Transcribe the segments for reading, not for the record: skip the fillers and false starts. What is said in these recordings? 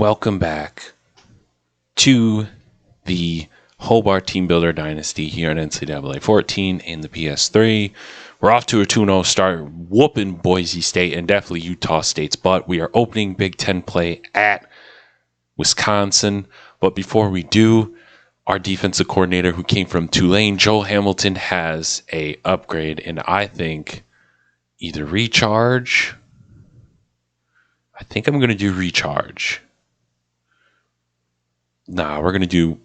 welcome back to the Hobart Teambuilder Dynasty here on NCAA 14 and the PS3. We're off to a 2-0 start, whooping Boise State and definitely Utah State's butt. We are opening Big Ten play at Wisconsin. But before we do, our defensive coordinator who came from Tulane, Joel Hamilton, has a upgrade, and I think either recharge. I think I'm going to do recharge. Nah, we're going to do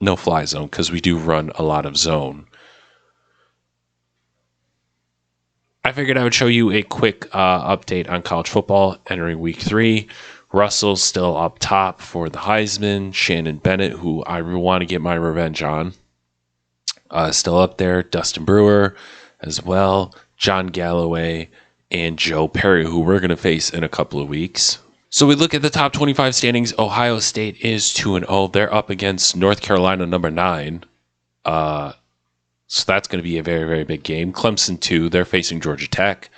no fly zone because we do run a lot of zone. I figured I would show you a quick update on college football entering week 3. Russell's still up top for the Heisman. Shannon Bennett, who I want to get my revenge on, still up there. Dustin Brewer as well. John Galloway and Joe Perry, who we're going to face in a couple of weeks. So we look at the top 25 standings. Ohio State is 2-0. They're up against North Carolina, number 9. So that's going to be a very, very big game. Clemson 2. They're facing Georgia Tech.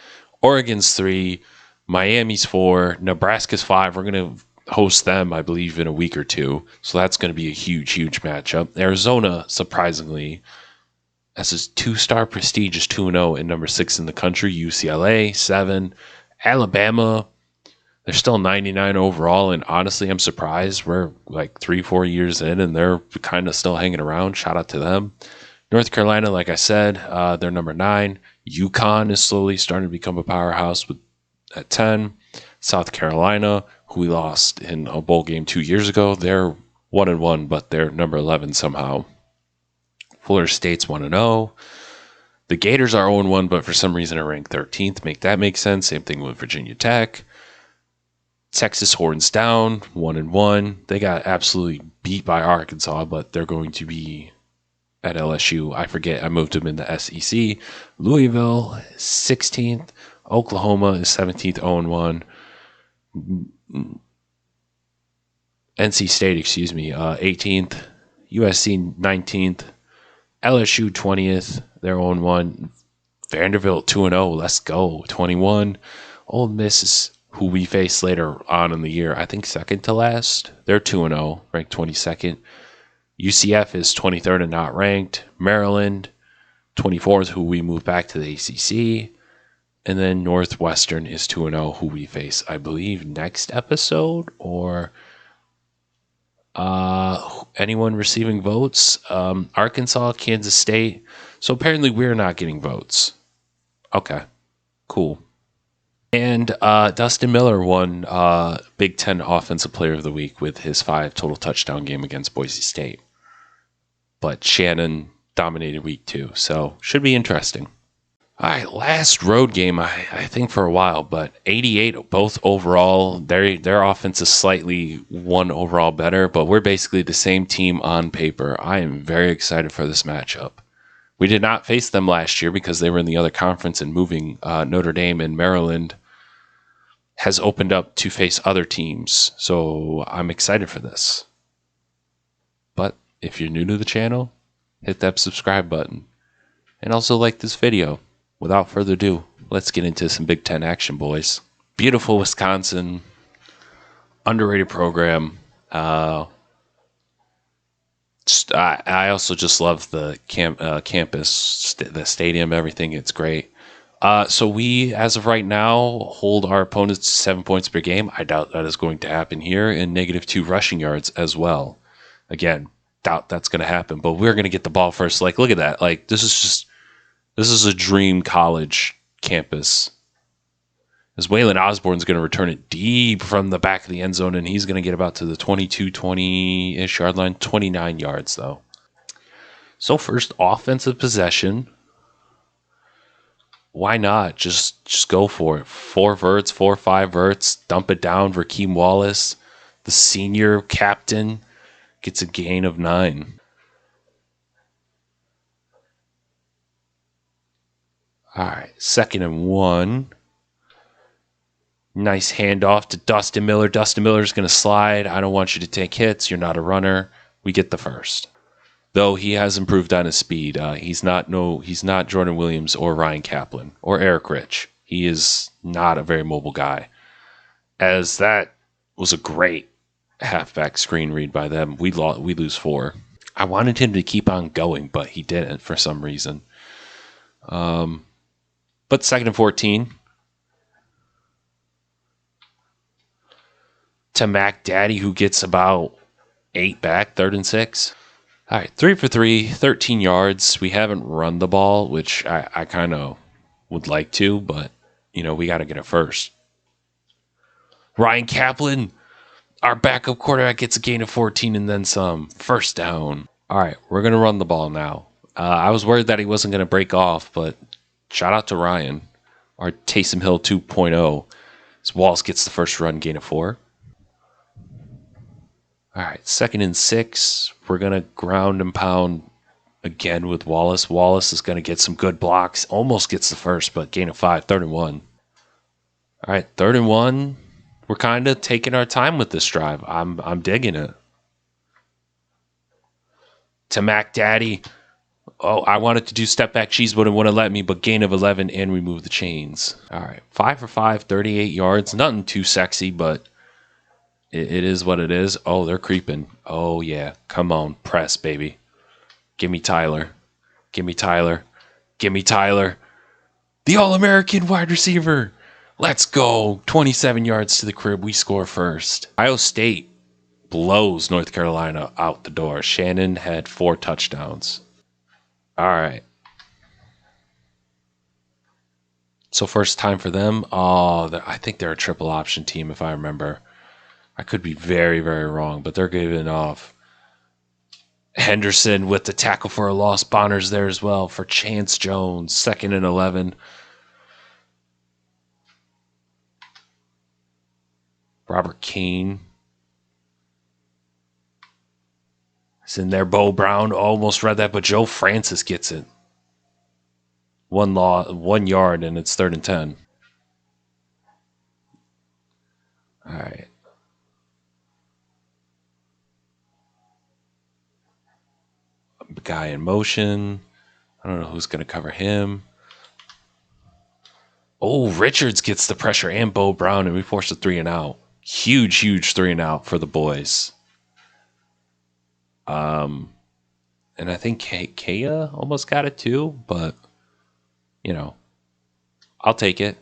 Oregon's 3. Miami's 4. Nebraska's 5. We're going to host them, I believe, in a week or two. So that's going to be a huge, huge matchup. Arizona, surprisingly, as a 2-star prestige, is 2-0 and number 6 in the country. UCLA, 7. Alabama, they're still 99 overall, and honestly, I'm surprised. We're like 3-4 years in, and they're kind of still hanging around. Shout out to them. North Carolina, like I said, they're number 9. UConn is slowly starting to become a powerhouse at 10. South Carolina, who we lost in a bowl game 2 years ago, they're 1-1, but they're number 11 somehow. Florida State's 1-0. The Gators are 0-1, but for some reason are ranked 13th. Make that make sense. Same thing with Virginia Tech. Texas horns down, 1-1. They got absolutely beat by Arkansas, but they're going to be at LSU. I forget. I moved them in the SEC. Louisville, 16th. Oklahoma is 17th, 0-1. NC State, 18th. USC, 19th. LSU, 20th. They're 0-1. Vanderbilt, 2-0. Let's go. 21. Ole Miss is who we face later on in the year, I think second to last. They're 2-0, ranked 22nd. UCF is 23rd and not ranked. Maryland, 24th, who we move back to the ACC. And then Northwestern is 2-0, who we face, I believe, next episode, or anyone receiving votes. Arkansas, Kansas State. So apparently we're not getting votes. Okay, cool. And Dustin Miller won Big Ten Offensive Player of the Week with his 5 total touchdown game against Boise State. But Shannon dominated week 2, so should be interesting. All right, last road game, I think for a while, but 88 both overall. Their offense is slightly 1 overall better, but we're basically the same team on paper. I am very excited for this matchup. We did not face them last year because they were in the other conference, and moving Notre Dame and Maryland has opened up to face other teams. So I'm excited for this. But if you're new to the channel, hit that subscribe button. And also like this video. Without further ado, let's get into some Big Ten action, boys. Beautiful Wisconsin. Underrated program. I also just love the campus, the stadium, everything. It's great. So we, as of right now, hold our opponents to 7 points per game. I doubt that is going to happen here. And -2 rushing yards as well. Again, doubt that's going to happen. But we're going to get the ball first. Like, look at that. Like, this is a dream college campus. As Waylon Osborne's going to return it deep from the back of the end zone, and he's going to get about to the 22, 20-ish yard line. 29 yards, though. So first, offensive possession. Why not? Just go for it. 4 verts, 4 or 5 verts. Dump it down. Rakeem Wallace, the senior captain, gets a gain of 9. All right, 2nd and 1. Nice handoff to Dustin Miller. Dustin Miller's going to slide. I don't want you to take hits. You're not a runner. We get the first. Though he has improved on his speed. He's not Jordan Williams or Ryan Kaplan or Eric Rich. He is not a very mobile guy. as that was a great halfback screen read by them. We lose 4. I wanted him to keep on going, but he didn't for some reason. But 2nd and 14. To Mac Daddy, who gets about 8 back, 3rd and 6. All right, 3 for 3, 13 yards. We haven't run the ball, which I kind of would like to, but, we got to get it first. Ryan Kaplan, our backup quarterback, gets a gain of 14 and then some. First down. All right, we're going to run the ball now. I was worried that he wasn't going to break off, but shout out to Ryan, our Taysom Hill 2.0. As Wallace gets the first run, gain of 4. All right, 2nd and 6. We're going to ground and pound again with Wallace. Wallace is going to get some good blocks. Almost gets the first, but gain of 5, 3rd and 1. All right, 3rd and 1. We're kind of taking our time with this drive. I'm digging it. To Mac Daddy. Oh, I wanted to do step back cheese, but it wouldn't let me, but gain of 11 and remove the chains. All right, 5 for 5, 38 yards. Nothing too sexy, but it is what it is. Oh, they're creeping. Oh, yeah. Come on. Press, baby. Give me Tyler. Give me Tyler. Give me Tyler. The All-American wide receiver. Let's go. 27 yards to the crib. We score first. Ohio State blows North Carolina out the door. Shannon had 4 touchdowns. All right. So first time for them. Oh, I think they're a triple option team if I remember. I could be very, very wrong, but they're giving off. Henderson with the tackle for a loss. Bonner's there as well for Chance Jones. 2nd and 11. Robert Kane is in there. Bo Brown almost read that, but Joe Francis gets it. 1 yard, and it's 3rd and 10. All right. Guy in motion. I don't know who's going to cover him. Oh, Richards gets the pressure and Bo Brown, and we force a 3 and out. Huge 3 and out for the boys. And I think Kaya almost got it too, but, I'll take it.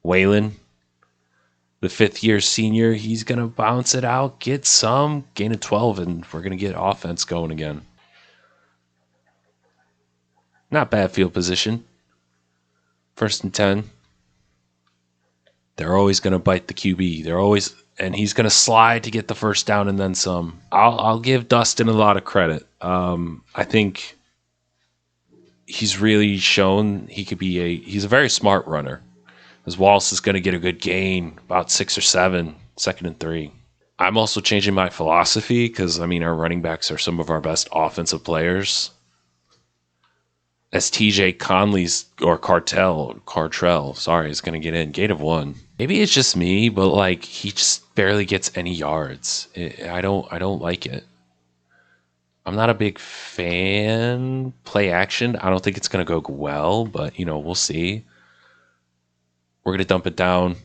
Waylon, the 5th-year senior, he's going to bounce it out, get some, gain of 12, and we're going to get offense going again. Not bad field position. 1st and 10. They're always going to bite the QB. And he's going to slide to get the first down and then some. I'll give Dustin a lot of credit. I think he's really shown he's a very smart runner. As Wallace is going to get a good gain, about 6 or 7, 2nd and 3. I'm also changing my philosophy because, our running backs are some of our best offensive players. As TJ Conley's, or Cartrell, is going to get in. Gain of 1. Maybe it's just me, but, he just barely gets any yards. I don't like it. I'm not a big fan. Play action. I don't think it's going to go well, but, we'll see. We're going to dump it down.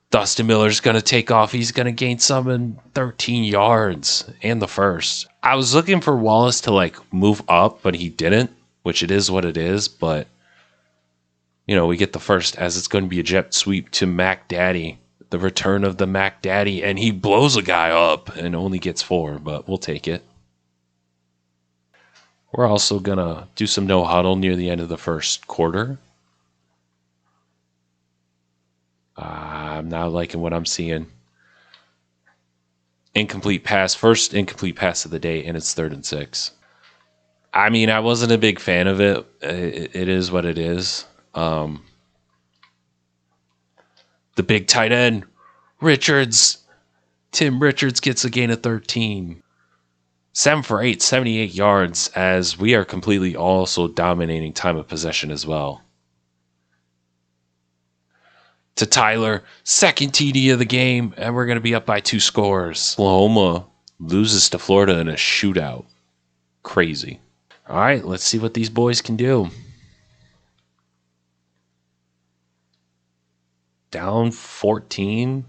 Dustin Miller's going to take off. He's going to gain some in 13 yards and the first. I was looking for Wallace to, move up, but he didn't, which it is what it is. But, we get the first as it's going to be a jet sweep to Mac Daddy. The return of the Mac Daddy, and he blows a guy up and only gets 4, but we'll take it. We're also going to do some no huddle near the end of the first quarter. I'm not liking what I'm seeing. Incomplete pass. First incomplete pass of the day, and it's 3rd and 6. I wasn't a big fan of it. It is what it is. The big tight end, Richards. Tim Richards gets a gain of 13. 7 for 8, 78 yards, as we are completely also dominating time of possession as well. To Tyler, 2nd TD of the game, and we're going to be up by 2 scores. Oklahoma loses to Florida in a shootout. Crazy. All right, let's see what these boys can do. Down 14.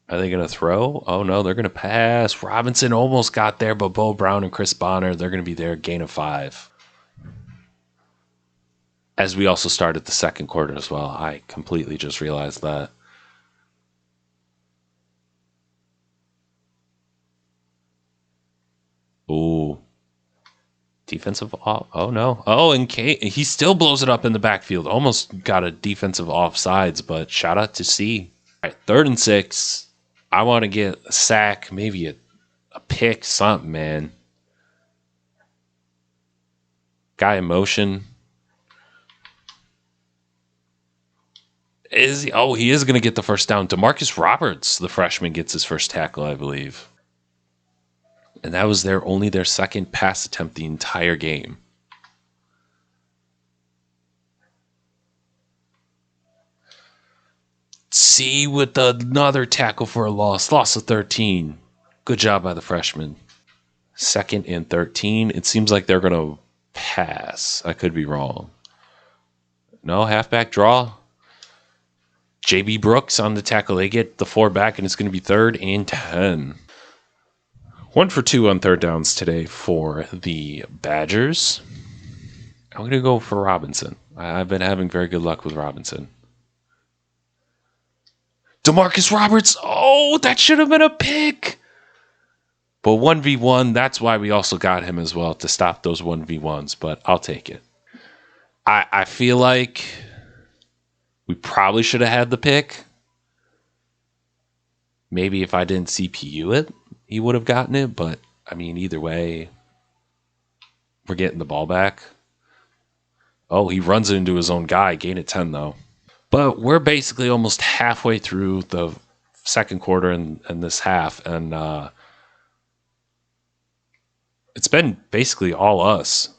Are they going to throw? Oh, no, they're going to pass. Robinson almost got there, but Bo Brown and Chris Bonner, they're going to be there. Gain of 5. As we also started the second quarter as well. I completely just realized that. Ooh. Defensive off. Oh, no. Oh, and he still blows it up in the backfield. Almost got a defensive offsides, but shout out to C. All right, 3rd and 6. I want to get a sack, maybe a pick, something, man. Guy in motion. Is he? Oh, he is going to get the first down. DeMarcus Roberts, the freshman, gets his first tackle, I believe. And that was only their second pass attempt the entire game. C with another tackle for a loss. Loss of 13. Good job by the freshman. 2nd and 13. It seems like they're going to pass. I could be wrong. No, halfback draw. JB Brooks on the tackle. They get the 4 back, and it's going to be 3rd and 10. 1 for 2 on 3rd downs today for the Badgers. I'm going to go for Robinson. I've been having very good luck with Robinson. DeMarcus Roberts. Oh, that should have been a pick. But 1v1, that's why we also got him as well, to stop those 1v1s. But I'll take it. I feel like we probably should have had the pick. Maybe if I didn't CPU it, he would have gotten it. But, I mean, either way, we're getting the ball back. Oh, he runs it into his own guy. Gain of 10, though. But we're basically almost halfway through the second quarter and this half. And it's been basically all us.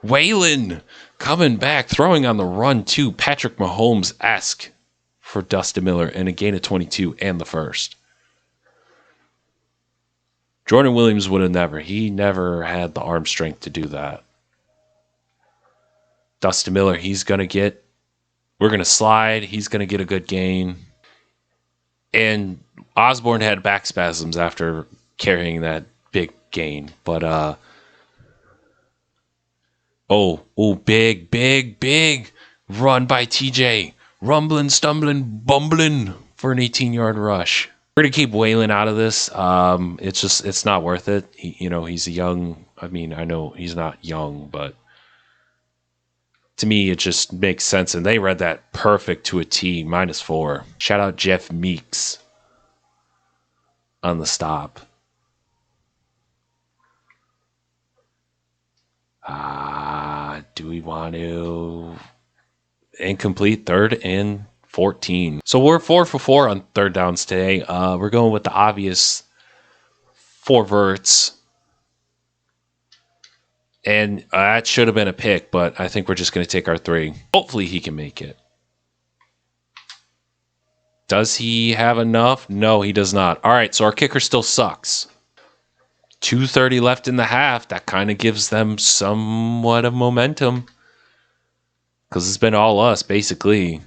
Waylon coming back, throwing on the run too. Patrick Mahomes-esque for Dustin Miller and a gain of 22 and the first. Jordan Williams would have never. He never had the arm strength to do that. Dustin Miller, we're going to slide. He's going to get a good gain. And Osborne had back spasms after carrying that big gain. But, big run by TJ. Rumbling, stumbling, bumbling for an 18-yard rush. We're going to keep Waylon out of this. It's not worth it. He's a young, I know he's not young, but to me, it just makes sense. And they read that perfect to a T, -4. Shout out Jeff Meeks on the stop. Do we want to? Incomplete, 3rd and 14. So we're 4 for 4 on 3rd downs today. We're going with the obvious 4 verts. And that should have been a pick, but I think we're just going to take our 3. Hopefully he can make it. Does he have enough? No, he does not. All right, so our kicker still sucks. 2:30 left in the half. That kind of gives them somewhat of momentum. Because it's been all us, basically.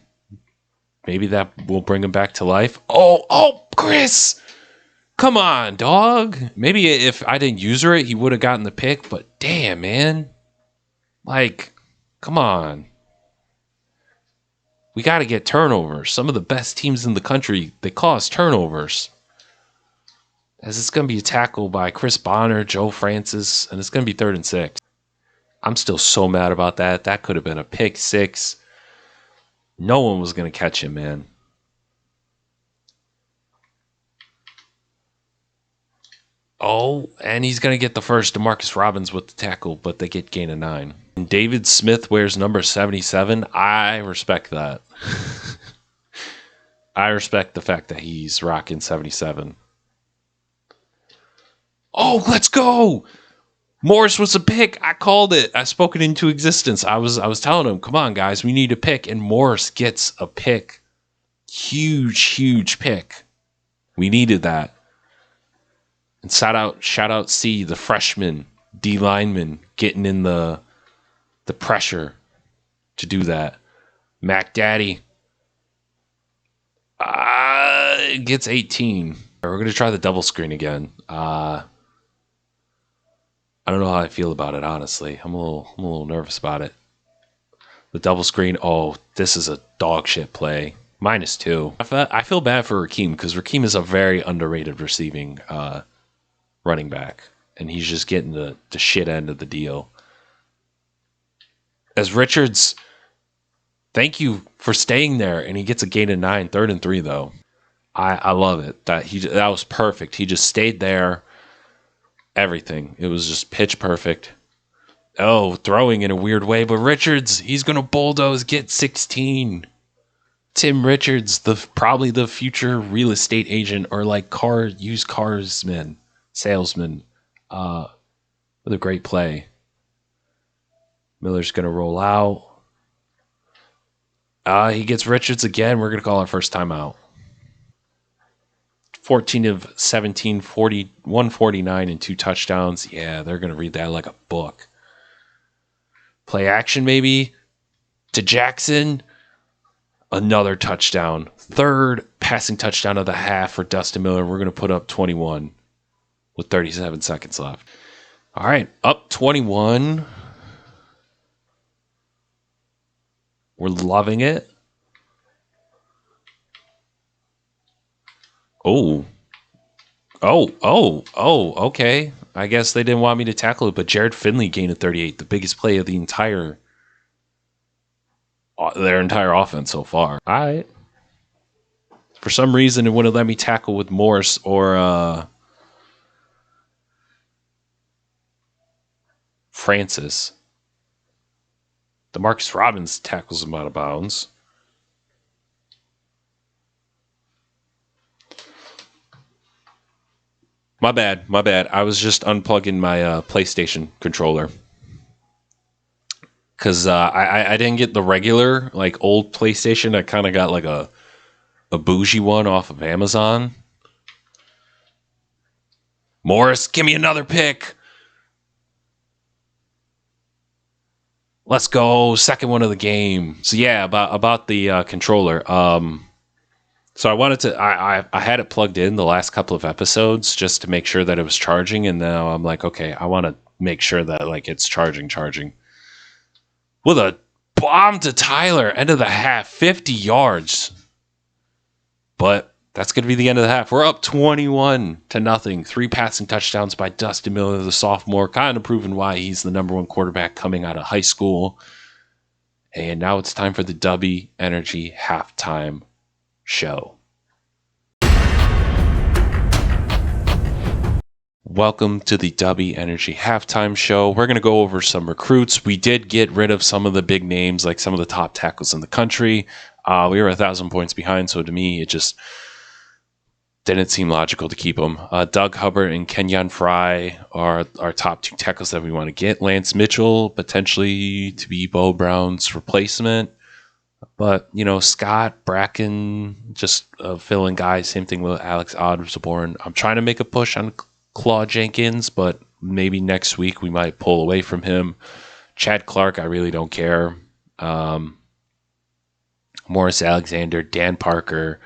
Maybe that will bring him back to life. Oh, Chris! Come on, dog. Maybe if I didn't user it, he would have gotten the pick. But damn, man. Come on. We got to get turnovers. Some of the best teams in the country, they cause turnovers. As it's going to be a tackle by Chris Bonner, Joe Francis, and it's going to be 3rd and 6. I'm still so mad about that. That could have been a pick 6. No one was going to catch him, man. Oh, and he's going to get the first. DeMarcus Robbins with the tackle, but they get gain of 9. And David Smith wears number 77. I respect that. I respect the fact that he's rocking 77. Oh, let's go! Morris was a pick. I called it. I spoke it into existence. I was telling him, come on, guys, we need a pick. And Morris gets a pick. Huge pick. We needed that. And shout out C, the freshman, D lineman, getting in the pressure to do that. Mac Daddy gets 18. We're going to try the double screen again. I don't know how I feel about it, honestly. I'm a little nervous about it. The double screen, oh, this is a dog shit play. -2. I feel bad for Raheem because Raheem is a very underrated receiving running back. And he's just getting the shit end of the deal. As Richards, thank you for staying there. And he gets a gain of 9, 3rd and 3, though. I love it. That was perfect. He just stayed there. Everything. It was just pitch perfect. Oh, throwing in a weird way, but Richards, he's gonna bulldoze, get 16. Tim Richards, probably the future real estate agent or like used cars salesman. With a great play. Miller's gonna roll out. He gets Richards again. We're gonna call our first timeout. 14 of 17, 149 and 2 touchdowns. Yeah, they're going to read that like a book. Play action maybe to Jackson. Another touchdown. 3rd passing touchdown of the half for Dustin Miller. We're going to put up 21 with 37 seconds left. All right, up 21. We're loving it. Oh, okay. I guess they didn't want me to tackle it, but Jared Finley gained a 38, the biggest play of their entire offense so far. All right. For some reason, it wouldn't let me tackle with Morse or Francis. DeMarcus Robbins tackles him out of bounds. My bad. I was just unplugging my PlayStation controller. Because I didn't get the regular, like, old PlayStation. I kind of got, like, a bougie one off of Amazon. Morris, give me another pick. Let's go. Second one of the game. So, yeah, about the controller. So I wanted to, I had it plugged in the last couple of episodes just to make sure that it was charging. And now I'm like, okay, I want to make sure that like it's charging. With a bomb to Tyler, end of the half, 50 yards. But that's going to be the end of the half. We're up 21-0. 3 passing touchdowns by Dustin Miller, the sophomore, kind of proving why he's the number 1 quarterback coming out of high school. And now it's time for the W Energy halftime show. Welcome to the W Energy halftime show. We're going to go over some recruits. We did get rid of some of the big names, like some of the top tackles in the country. We were 1,000 points behind, so to me, it just didn't seem logical to keep them. Doug Hubbard and Kenyon Fry are our top 2 tackles that we want to get. Lance Mitchell, potentially to be Bo Brown's replacement. But, you know, Scott, Bracken, just filling guys. Same thing with Alex Osborne. I'm trying to make a push on Claude Jenkins, but maybe next week we might pull away from him. Chad Clark, I really don't care. Morris Alexander, Dan Parker,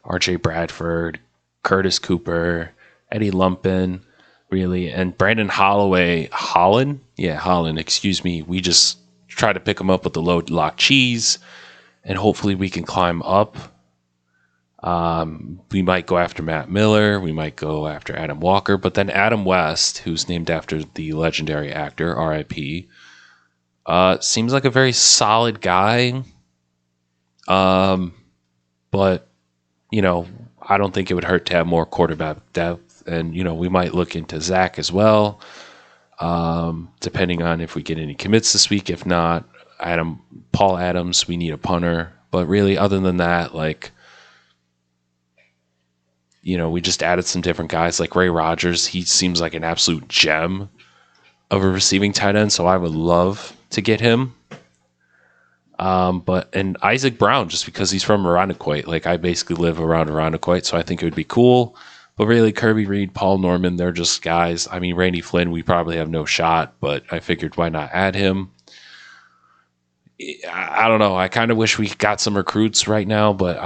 RJ Bradford, Curtis Cooper, Eddie Lumpin, really, and Brandon Holland, excuse me. We just try to pick him up with the low lock cheese. And hopefully we can climb up. We might go after Matt Miller. We might go after Adam Walker. But then Adam West, who's named after the legendary actor, R.I.P., seems like a very solid guy. But, you know, I don't think it would hurt to have more quarterback depth. And, you know, we might look into Zach as well, depending on if we get any commits this week. If not, Paul Adams, we need a punter. But really, other than that, like, you know, we just added some different guys like Ray Rogers. He seems like an absolute gem of a receiving tight end, so I would love to get him. And Isaac Brown, just because he's from Irondequoit. Like, I basically live around Irondequoit, so I think it would be cool. But really, Kirby Reed, Paul Norman, they're just guys. I mean, Randy Flynn, we probably have no shot, but I figured why not add him? I don't know. I kind of wish we got some recruits right now, but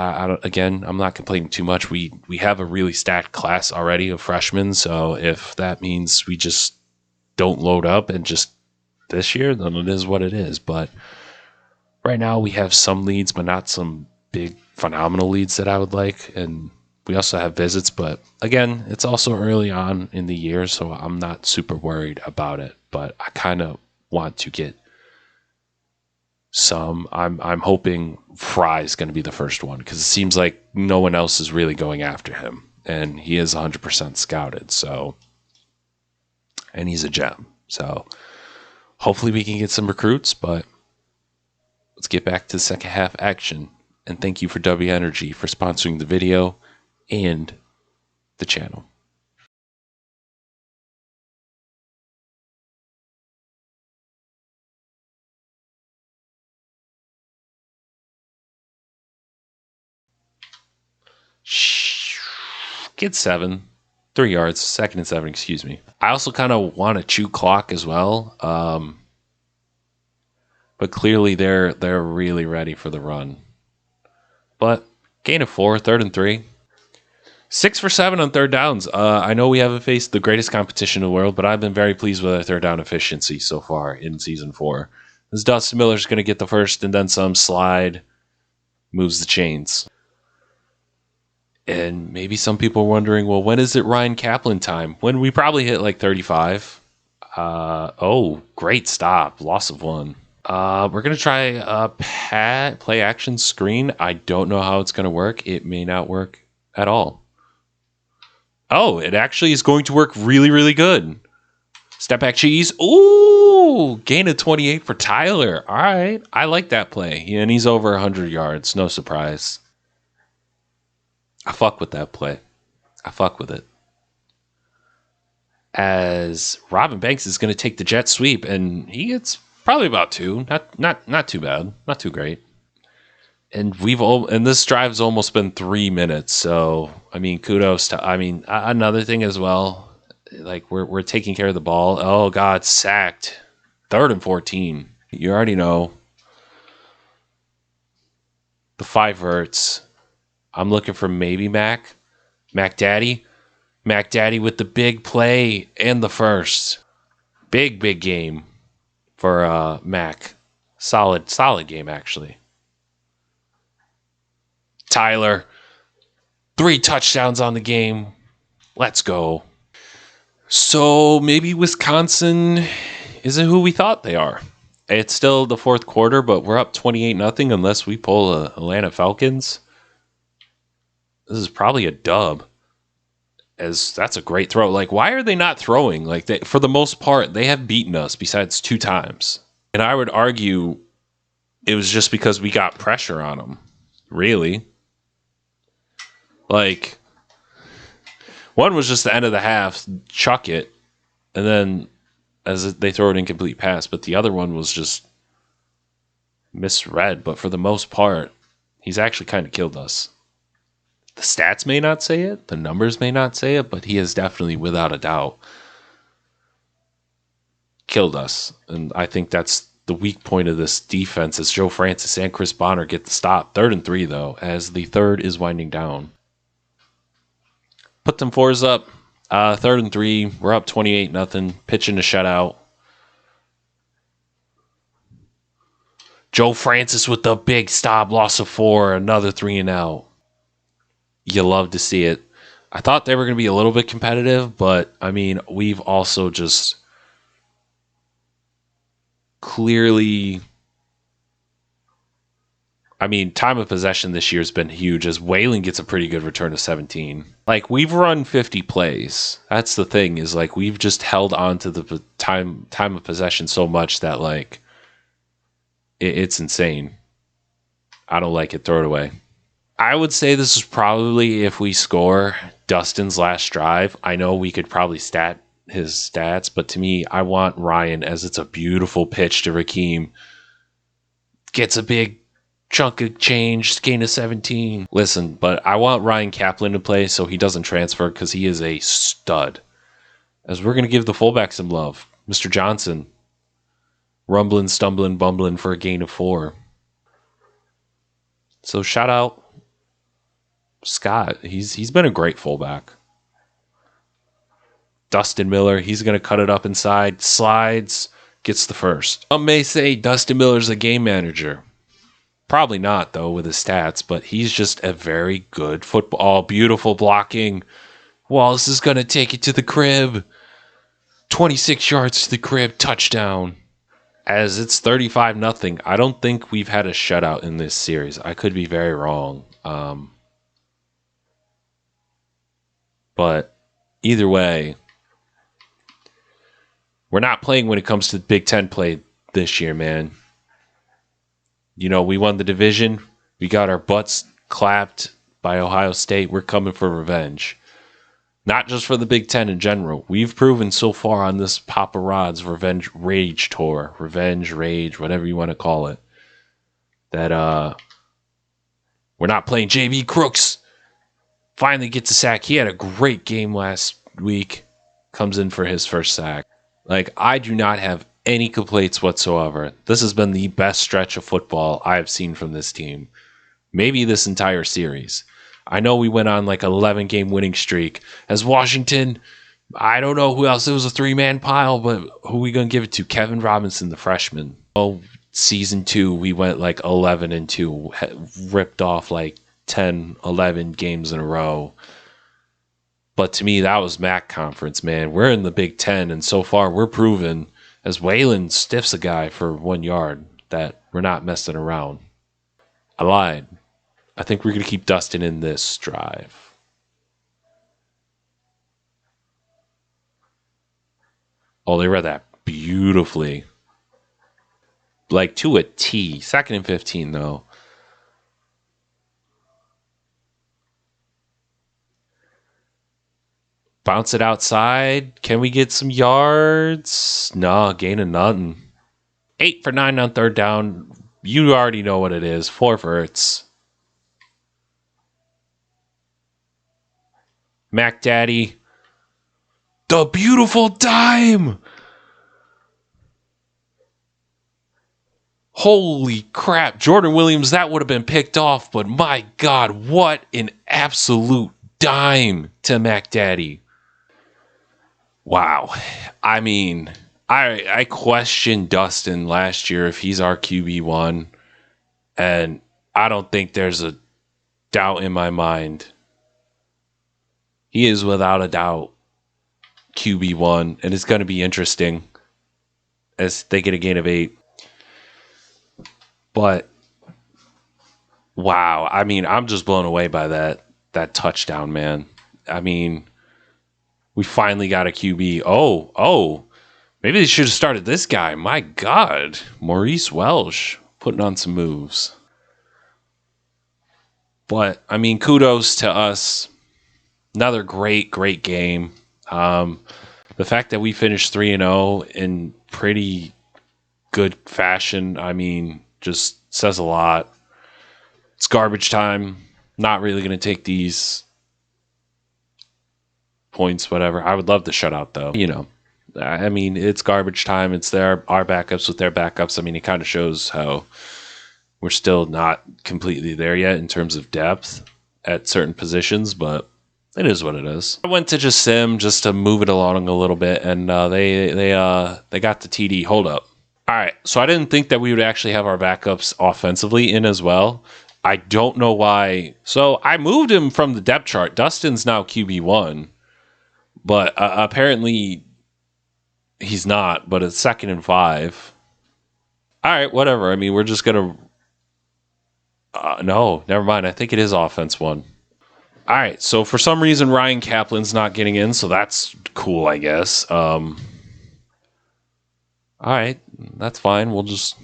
again, I'm not complaining too much. We have a really stacked class already of freshmen, so if that means we just don't load up and just this year, then it is what it is. But right now we have some leads, but not some big phenomenal leads that I would like, and we also have visits. But again, it's also early on in the year, so I'm not super worried about it. But I kind of want to get some. I'm hoping Fry's going to be the first one because it seems like no one else is really going after him, and he is 100% scouted. So, and he's a gem. So, hopefully we can get some recruits. But let's get back to the second half action. And thank you for W Energy for sponsoring the video and the channel. Get 7. 3 yards. 2nd and 7, excuse me. I also kind of want to chew clock as well. But clearly they're really ready for the run. But gain of 4, 3rd and 3. 6 for 7 on third downs. I know we haven't faced the greatest competition in the world, but I've been very pleased with our third down efficiency so far in season 4. This Dustin Miller's going to get the first and then some slide, moves the chains. And maybe some people are wondering, well, when is it Ryan Kaplan time? When we probably hit like 35. Great stop. Loss of 1. We're going to try a play action screen. I don't know how it's going to work. It may not work at all. Oh, it actually is going to work really, really good. Step back cheese. Ooh, gain of 28 for Tyler. All right. I like that play. And he's over 100 yards. No surprise. I fuck with that play. I fuck with it. As Robin Banks is going to take the jet sweep, and he gets probably about 2. Not too bad. Not too great. And this drive's almost been 3 minutes. So I mean, kudos to. I mean, another thing as well. Like we're taking care of the ball. Oh God, sacked. 3rd and 14. You already know. The 5 verts. I'm looking for maybe Mac Daddy with the big play and the first. Big game for Mac. Solid game, actually. Tyler, 3 touchdowns on the game. Let's go. So maybe Wisconsin isn't who we thought they are. It's still the 4th quarter, but we're up 28-0 unless we pull Atlanta Falcons. This is probably a dub, as that's a great throw. Like, why are they not throwing? Like, for the most part, they have beaten us besides 2 times. And I would argue it was just because we got pressure on them. Really. Like, one was just the end of the half, chuck it, and then as they throw an incomplete pass. But the other one was just misread. But for the most part, he's actually kind of killed us. The stats may not say it, the numbers may not say it, but he has definitely, without a doubt, killed us. And I think that's the weak point of this defense, as Joe Francis and Chris Bonner get the stop. 3rd and 3, though, as the 3rd is winding down. Put them 4s up. 3rd and 3. We're up 28-0. Pitching a shutout. Joe Francis with the big stop. Loss of 4. Another 3 and out. You love to see it. I thought they were going to be a little bit competitive, but, I mean, we've also just clearly... I mean, time of possession this year has been huge, as Whalen gets a pretty good return of 17. Like, we've run 50 plays. That's the thing, is, like, we've just held on to the time of possession so much that, like, it's insane. I don't like it. Throw it away. I would say this is probably, if we score Dustin's last drive. I know we could probably stat his stats, but to me, I want Ryan, as it's a beautiful pitch to Rakeem. Gets a big chunk of change, gain of 17. Listen, but I want Ryan Kaplan to play so he doesn't transfer, because he is a stud. As we're going to give the fullback some love. Mr. Johnson. rumbling, stumbling, bumbling for a gain of 4. So shout out Scott. He's been a great fullback. Dustin Miller, he's going to cut it up inside, slides, gets the first. Some may say Dustin Miller's a game manager. Probably not, though, with his stats, but he's just a very good football. Beautiful blocking. Wallace is going to take it to the crib. 26 yards to the crib, touchdown. As it's 35-0, I don't think we've had a shutout in this series. I could be very wrong. But either way, we're not playing when it comes to Big Ten play this year, man. You know, we won the division. We got our butts clapped by Ohio State. We're coming for revenge. Not just for the Big Ten in general. We've proven so far on this Papa Rod's Revenge Rage Tour, Revenge, Rage, whatever you want to call it, that we're not playing JB Crooks. Finally gets a sack. He had a great game last week. Comes in for his first sack. Like, I do not have any complaints whatsoever. This has been the best stretch of football I've seen from this team. Maybe this entire series. I know we went on like an 11-game winning streak. As Washington, I don't know who else. It was a 3-man pile, but who are we going to give it to? Kevin Robinson, the freshman. Oh, season 2, we went like 11-2. Ripped off like 10, 11 games in a row. But to me, that was MAC conference, man. We're in the Big Ten, and so far we're proven, as Waylon stiffs a guy for 1 yard, that we're not messing around. I lied. I think we're going to keep Dustin in this drive. Oh, they read that beautifully. Like to a T. 2nd and 15, though. Bounce it outside. Can we get some yards? No, gain of nothing. 8 for 9 on 3rd down. You already know what it is. 4 for Ertz. Mac Daddy. The beautiful dime. Holy crap. Jordan Williams, that would have been picked off, but my God, what an absolute dime to Mac Daddy. Wow. I mean, I questioned Dustin last year if he's our QB1, and I don't think there's a doubt in my mind. He is without a doubt QB1, and it's going to be interesting as they get a gain of 8. But, wow. I mean, I'm just blown away by that touchdown, man. I mean, we finally got a QB. Oh, maybe they should have started this guy. My God. Maurice Welsh putting on some moves. But, I mean, kudos to us. Another great game. The fact that we finished 3-0 in pretty good fashion, I mean, just says a lot. It's garbage time. Not really going to take these points, whatever. I would love the shutout, though. You know, I mean, it's garbage time. It's our backups with their backups. I mean, it kind of shows how we're still not completely there yet in terms of depth at certain positions, but it is what it is. I went to just sim just to move it along a little bit, and they got the TD. Hold up. All right, so I didn't think that we would actually have our backups offensively in as well. I don't know why. So I moved him from the depth chart. Dustin's now QB1, but apparently he's not, but it's 2nd and 5. All right, whatever. I mean, we're just going to... no, never mind. I think it is offense 1. All right, so for some reason, Ryan Kaplan's not getting in, so that's cool, I guess. All right, that's fine. We'll just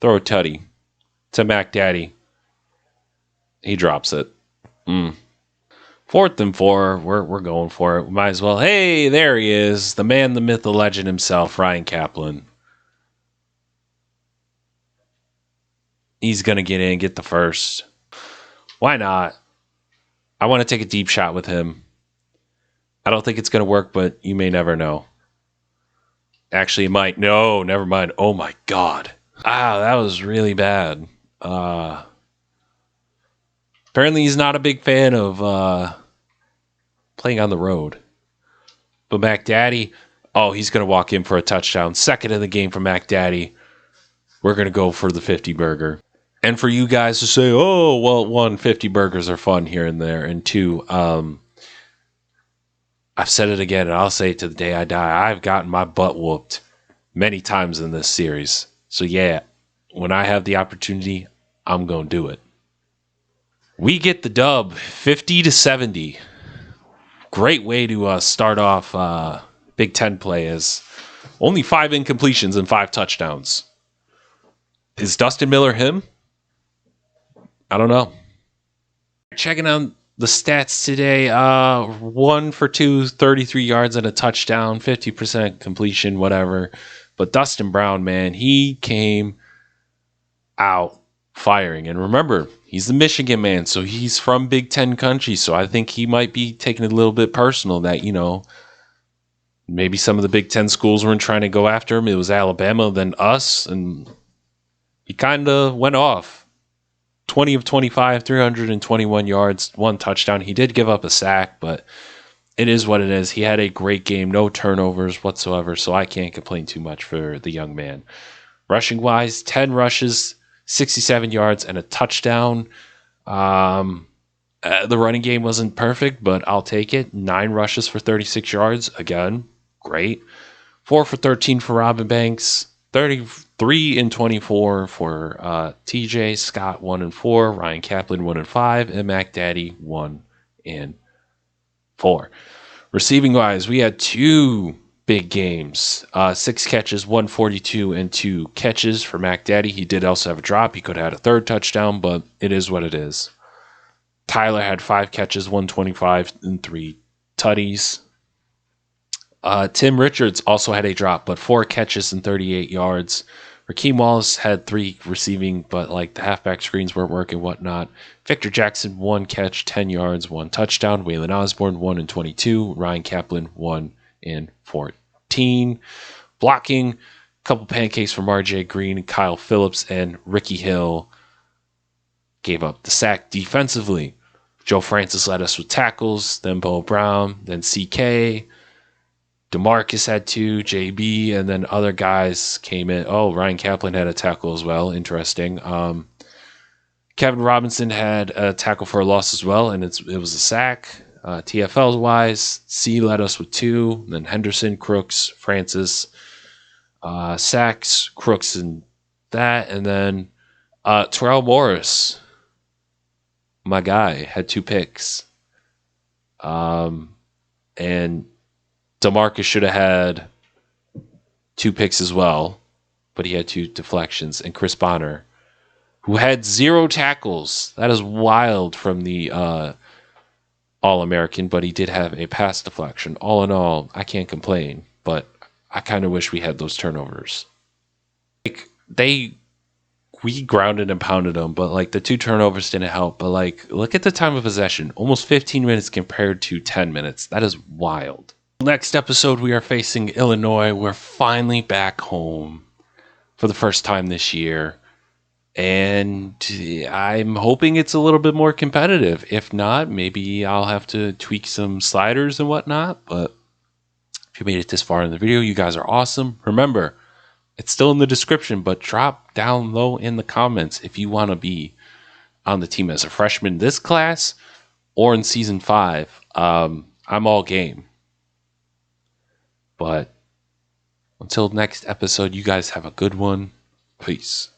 throw a tutty to Mac Daddy. He drops it. 4th and 4. We're going for it. We might as well. Hey, there he is. The man, the myth, the legend himself, Ryan Kaplan. He's going to get in, get the first. Why not? I want to take a deep shot with him. I don't think it's going to work, but you may never know. Actually, it might. No, never mind. Oh my God. That was really bad. Apparently he's not a big fan of playing on the road. But Mac Daddy, he's going to walk in for a touchdown. Second of the game for Mac Daddy. We're going to go for the 50 burger. And for you guys to say, oh, well, one, 50 burgers are fun here and there. And two, I've said it again, and I'll say it to the day I die. I've gotten my butt whooped many times in this series. So, yeah, when I have the opportunity, I'm going to do it. We get the dub, 50-70. Great way to start off Big Ten play is only 5 incompletions and 5 touchdowns. Is Dustin Miller him? I don't know. Checking on the stats today. 1 for 2, 33 yards and a touchdown, 50% completion, whatever. But Dustin Brown, man, he came out firing. And remember, he's the Michigan man, so he's from Big Ten country. So I think he might be taking it a little bit personal that, maybe some of the Big Ten schools weren't trying to go after him. It was Alabama, then us, and he kind of went off. 20 of 25, 321 yards, 1 touchdown. He did give up a sack, but it is what it is. He had a great game, no turnovers whatsoever, so I can't complain too much for the young man. Rushing-wise, 10 rushes, 67 yards, and a touchdown. The running game wasn't perfect, but I'll take it. 9 rushes for 36 yards. Again, great. 4 for 13 for Robin Banks. 33 and 24 for TJ Scott, 1 and 4, Ryan Kaplan 1 and 5, and Mac Daddy 1 and 4. Receiving wise, we had 2 big games. 6 catches, 142, and 2 catches for Mac Daddy. He did also have a drop. He could have had a 3rd touchdown, but it is what it is. Tyler had 5 catches, 125, and 3 tutties. Tim Richards also had a drop, but 4 catches and 38 yards. Rakeem Wallace had 3 receiving, but the halfback screens weren't working, whatnot. Victor Jackson, 1 catch, 10 yards, 1 touchdown. Waylon Osborne, 1 and 22. Ryan Kaplan, 1 and 14. Blocking, a couple pancakes from RJ Green, Kyle Phillips, and Ricky Hill gave up the sack defensively. Joe Francis led us with tackles, then Bo Brown, then CK. DeMarcus had 2, JB, and then other guys came in. Oh, Ryan Kaplan had a tackle as well. Interesting. Kevin Robinson had a tackle for a loss as well, and it was a sack. TFL-wise, C led us with 2, then Henderson, Crooks, Francis, sacks, Crooks, and that, and then Terrell Morris, my guy, had 2 picks. And DeMarcus should have had 2 picks as well, but he had 2 deflections. And Chris Bonner, who had 0 tackles. That is wild from the All-American, but he did have a pass deflection. All in all, I can't complain, but I kind of wish we had those turnovers. We grounded and pounded them, but the 2 turnovers didn't help. But look at the time of possession. Almost 15 minutes compared to 10 minutes. That is wild. Next episode, we are facing Illinois. We're finally back home for the first time this year. And I'm hoping it's a little bit more competitive. If not, maybe I'll have to tweak some sliders and whatnot. But if you made it this far in the video, you guys are awesome. Remember, it's still in the description, but drop down low in the comments if you want to be on the team as a freshman this class or in season 5. I'm all game. But until next episode, you guys have a good one. Peace.